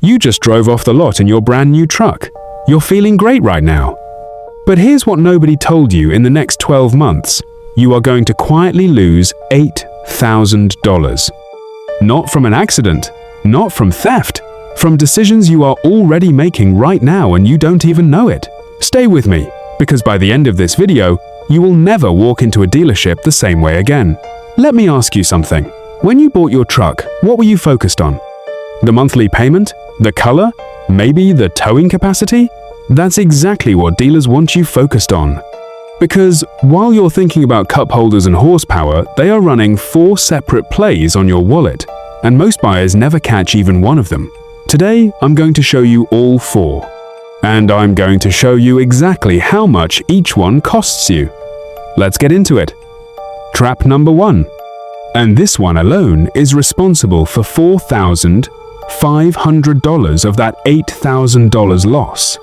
You just drove off the lot in your brand new truck. You're feeling great right now. But here's what nobody told you: in the next 12 months, you are going to quietly lose $8,000. Not from an accident, not from theft, from decisions you are already making right now and you don't even know it. Stay with me, because by the end of this video, you will never walk into a dealership the same way again. Let me ask you something. When you bought your truck, what were you focused on? The monthly payment? The color? Maybe the towing capacity? That's exactly what dealers want you focused on. Because while you're thinking about cup holders and horsepower, they are running 4 separate plays on your wallet, and most buyers never catch even one of them. Today, I'm going to show you all 4. And I'm going to show you exactly how much each one costs you. Let's get into it. Trap number 1. And this one alone is responsible for $4,500 of that $8,000 loss.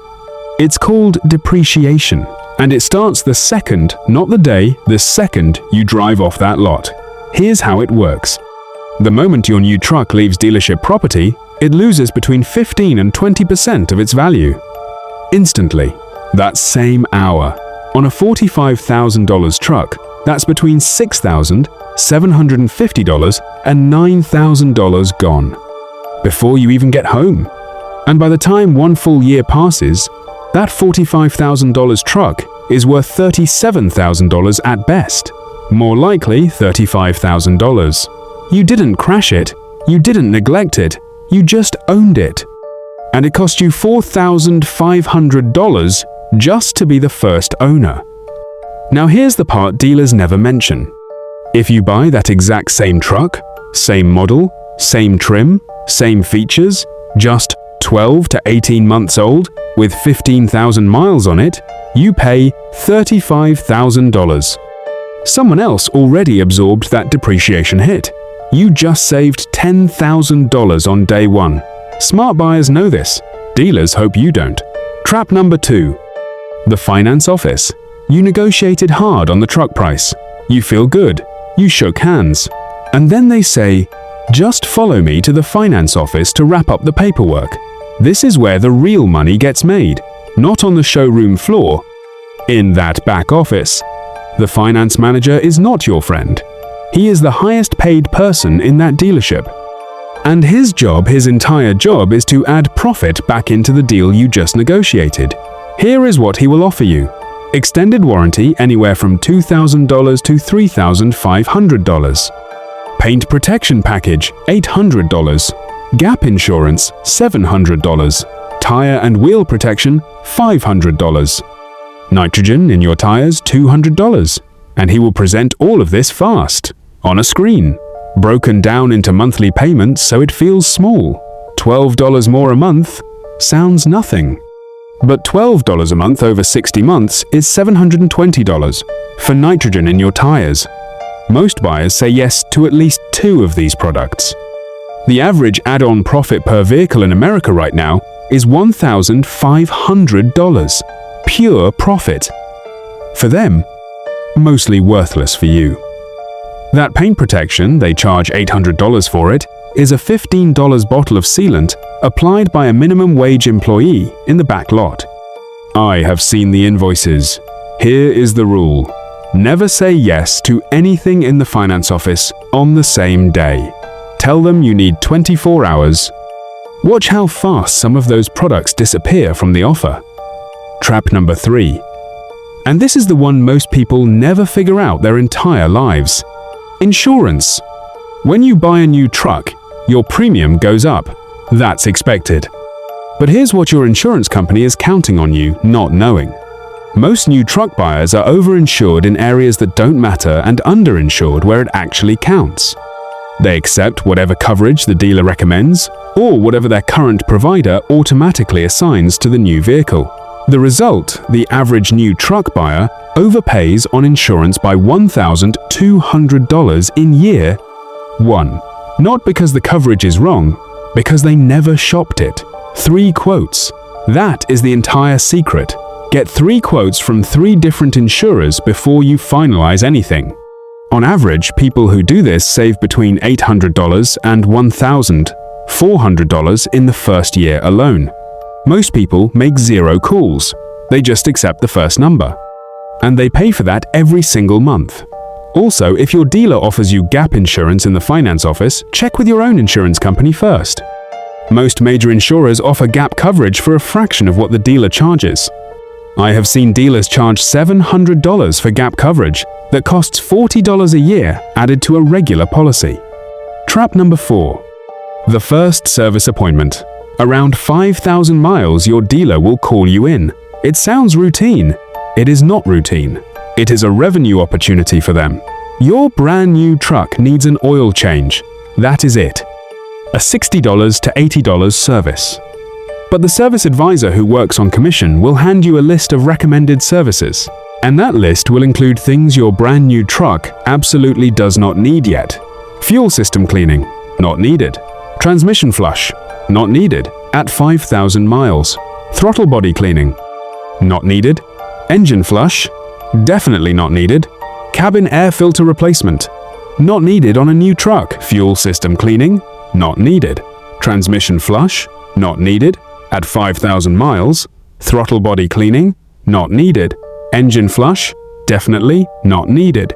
It's called depreciation, and it starts the second, not the day, the second you drive off that lot. Here's how it works. The moment your new truck leaves dealership property, it loses between 15 and 20% of its value. Instantly. That same hour. On a $45,000 truck, that's between $6,750 and $9,000 gone. Before you even get home. And by the time one full year passes, that $45,000 truck is worth $37,000 at best. More likely, $35,000. You didn't crash it, you didn't neglect it, you just owned it. And it cost you $4,500 just to be the first owner. Now here's the part dealers never mention. If you buy that exact same truck, same model, same trim, same features, just 12 to 18 months old, with 15,000 miles on it, you pay $35,000. Someone else already absorbed that depreciation hit. You just saved $10,000 on day one. Smart buyers know this. Dealers hope you don't. Trap number 2. The finance office. You negotiated hard on the truck price. You feel good. You shook hands. And then they say, just follow me to the finance office to wrap up the paperwork. This is where the real money gets made, not on the showroom floor. In that back office, the finance manager is not your friend. He is the highest paid person in that dealership. And his entire job is to add profit back into the deal you just negotiated. Here is what he will offer you. Extended warranty anywhere from $2,000 to $3,500. Paint protection package, $800. Gap insurance, $700. Tire and wheel protection, $500. Nitrogen in your tires, $200. And he will present all of this fast, on a screen, broken down into monthly payments so it feels small. $12 more a month sounds nothing. But $12 a month over 60 months is $720 for nitrogen in your tires. Most buyers say yes to at least 2 of these products. The average add-on profit per vehicle in America right now is $1,500. Pure profit. For them, mostly worthless for you. That paint protection, they charge $800 for it, is a $15 bottle of sealant applied by a minimum wage employee in the back lot. I have seen the invoices. Here is the rule. Never say yes to anything in the finance office on the same day. Tell them you need 24 hours. Watch how fast some of those products disappear from the offer. Trap number 3. And this is the one most people never figure out their entire lives. Insurance. When you buy a new truck, your premium goes up. That's expected. But here's what your insurance company is counting on you not knowing. Most new truck buyers are overinsured in areas that don't matter and underinsured where it actually counts. They accept whatever coverage the dealer recommends, or whatever their current provider automatically assigns to the new vehicle. The result, the average new truck buyer overpays on insurance by $1,200 in year 1. Not because the coverage is wrong, because they never shopped it. 3 quotes. That is the entire secret. Get 3 quotes from 3 different insurers before you finalize anything. On average, people who do this save between $800 and $1,000 $400 in the first year alone. Most people make 0 calls. They just accept the first number. And they pay for that every single month. Also, if your dealer offers you gap insurance in the finance office, check with your own insurance company first. Most major insurers offer gap coverage for a fraction of what the dealer charges. I have seen dealers charge $700 for gap coverage that costs $40 a year added to a regular policy. Trap number 4. The first service appointment. Around 5,000 miles your dealer will call you in. It sounds routine. It is not routine. It is a revenue opportunity for them. Your brand new truck needs an oil change. That is it. A $60 to $80 service. But the service advisor who works on commission will hand you a list of recommended services. And that list will include things your brand new truck absolutely does not need yet. Fuel system cleaning, not needed. Transmission flush, not needed, at 5,000 miles. Throttle body cleaning, not needed. Engine flush, definitely not needed. Cabin air filter replacement, not needed on a new truck. Fuel system cleaning, not needed. Transmission flush, not needed, at 5,000 miles. Throttle body cleaning, not needed. Engine flush, definitely not needed.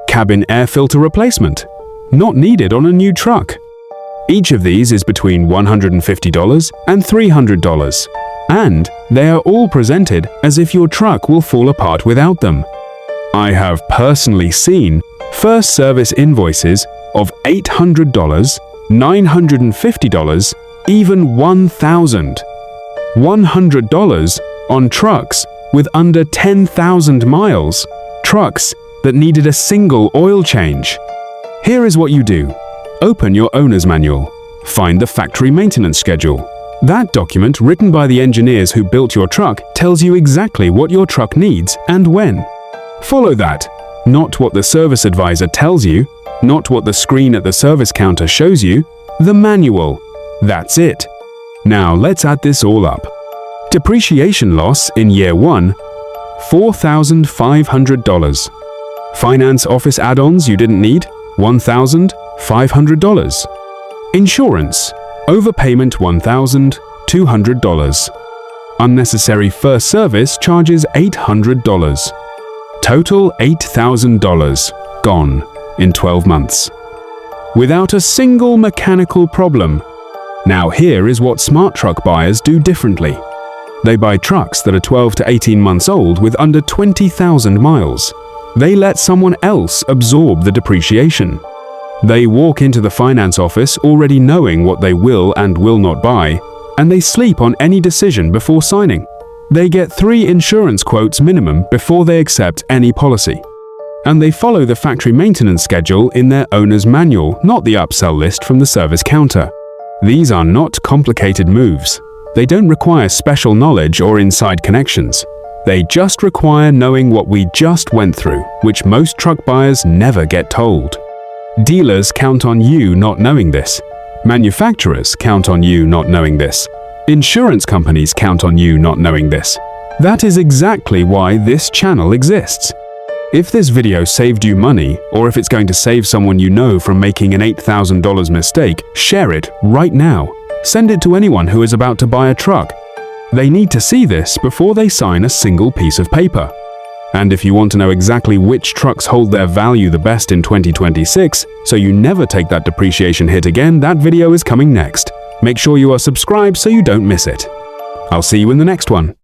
Cabin air filter replacement, not needed on a new truck. Each of these is between $150 and $300, and they are all presented as if your truck will fall apart without them. I have personally seen first service invoices of $800, $950, even $1,000. $100 on trucks with under 10,000 miles, trucks that needed a single oil change. Here is what you do. Open your owner's manual. Find the factory maintenance schedule. That document, written by the engineers who built your truck, tells you exactly what your truck needs and when. Follow that, not what the service advisor tells you, not what the screen at the service counter shows you, the manual. That's it. Now let's add this all up. Depreciation loss in year 1, $4,500. Finance office add-ons you didn't need, $1,500. Insurance, overpayment $1,200. Unnecessary first service charges $800. Total $8,000 gone in 12 months. Without a single mechanical problem. Now here is what smart truck buyers do differently. They buy trucks that are 12 to 18 months old with under 20,000 miles. They let someone else absorb the depreciation. They walk into the finance office already knowing what they will and will not buy, and they sleep on any decision before signing. They get 3 insurance quotes minimum before they accept any policy. And they follow the factory maintenance schedule in their owner's manual, not the upsell list from the service counter. These are not complicated moves. They don't require special knowledge or inside connections. They just require knowing what we just went through, which most truck buyers never get told. Dealers count on you not knowing this. Manufacturers count on you not knowing this. Insurance companies count on you not knowing this. That is exactly why this channel exists. If this video saved you money, or if it's going to save someone you know from making an $8,000 mistake, share it right now. Send it to anyone who is about to buy a truck. They need to see this before they sign a single piece of paper. And if you want to know exactly which trucks hold their value the best in 2026, so you never take that depreciation hit again, that video is coming next. Make sure you are subscribed so you don't miss it. I'll see you in the next one.